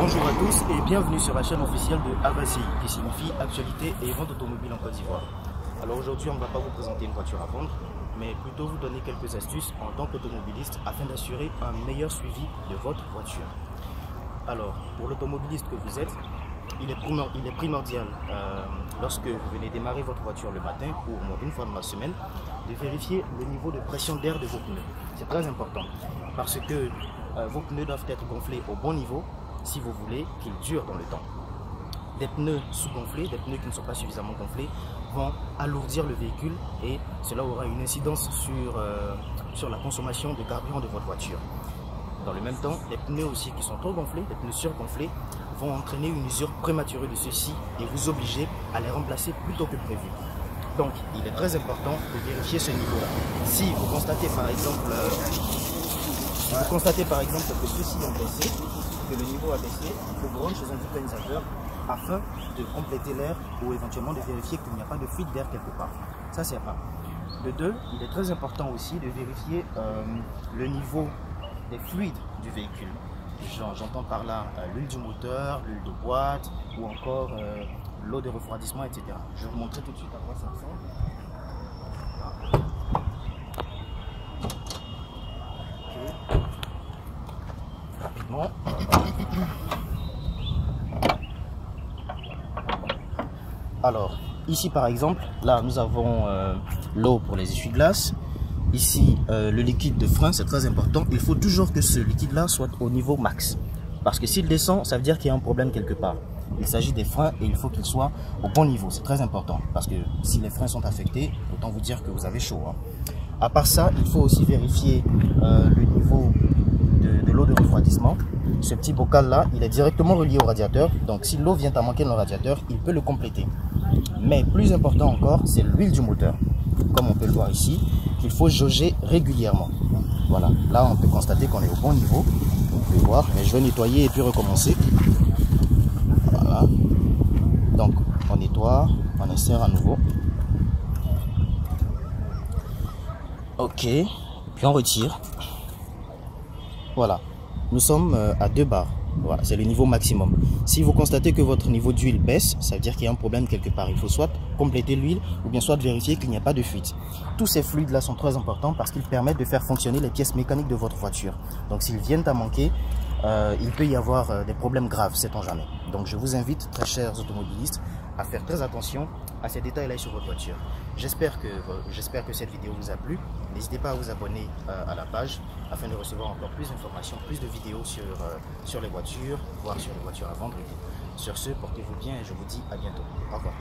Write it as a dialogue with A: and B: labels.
A: Bonjour à tous et bienvenue sur la chaîne officielle de ABACI qui signifie Actualité et Vente Automobile en Côte d'Ivoire. Alors aujourd'hui on ne va pas vous présenter une voiture à vendre, mais plutôt vous donner quelques astuces en tant qu'automobiliste afin d'assurer un meilleur suivi de votre voiture. Alors pour l'automobiliste que vous êtes, il est primordial lorsque vous venez démarrer votre voiture le matin ou au moins une fois dans la semaine de vérifier le niveau de pression d'air de vos pneus. C'est très important parce que vos pneus doivent être gonflés au bon niveau si vous voulez qu'ils durent dans le temps. Des pneus sous-gonflés, des pneus qui ne sont pas suffisamment gonflés vont alourdir le véhicule et cela aura une incidence sur la consommation de carburant de votre voiture. Dans le même temps, les pneus aussi qui sont trop gonflés, les pneus surgonflés, vont entraîner une usure prématurée de ceux-ci et vous obliger à les remplacer plus tôt que prévu. Donc, il est très important de vérifier ce niveau-là. Si vous constatez par exemple, que ceux-ci ont baissé, que le niveau a baissé, il faut vous rendre chez un vulcanisateur afin de compléter l'air ou éventuellement de vérifier qu'il n'y a pas de fuite d'air quelque part. Ça, c'est un. De deux, il est très important aussi de vérifier le niveau des fluides du véhicule. J'entends par là l'huile du moteur, l'huile de boîte ou encore l'eau de refroidissement, etc. Je vais vous montrer tout de suite à quoi ça ressemble. Okay. Rapidement. Alors, ici par exemple, là nous avons l'eau pour les essuie-glaces. Ici, le liquide de frein, c'est très important. Il faut toujours que ce liquide-là soit au niveau max. Parce que s'il descend, ça veut dire qu'il y a un problème quelque part. Il s'agit des freins et il faut qu'ils soient au bon niveau. C'est très important. Parce que si les freins sont affectés, autant vous dire que vous avez chaud. À part ça, il faut aussi vérifier le niveau de l'eau de refroidissement. Ce petit bocal-là, il est directement relié au radiateur. Donc, si l'eau vient à manquer dans le radiateur, il peut le compléter. Mais plus important encore, c'est l'huile du moteur. Comme on peut le voir ici, qu'il faut jauger régulièrement. Voilà, là on peut constater qu'on est au bon niveau. Vous pouvez voir, mais je vais nettoyer et puis recommencer. Voilà. Donc on nettoie, on insère à nouveau. Ok, puis on retire. Voilà, nous sommes à 2 bars. Voilà, c'est le niveau maximum. Si vous constatez que votre niveau d'huile baisse, ça veut dire qu'il y a un problème quelque part. Il faut soit compléter l'huile ou bien soit vérifier qu'il n'y a pas de fuite. Tous ces fluides-là sont très importants parce qu'ils permettent de faire fonctionner les pièces mécaniques de votre voiture. Donc s'ils viennent à manquer, il peut y avoir des problèmes graves, sait-on jamais. Donc je vous invite, très chers automobilistes, à faire très attention à ces détails-là sur votre voiture. J'espère que cette vidéo vous a plu. N'hésitez pas à vous abonner à la page afin de recevoir encore plus d'informations, plus de vidéos sur les voitures, voire sur les voitures à vendre. Sur ce, portez-vous bien et je vous dis à bientôt. Au revoir.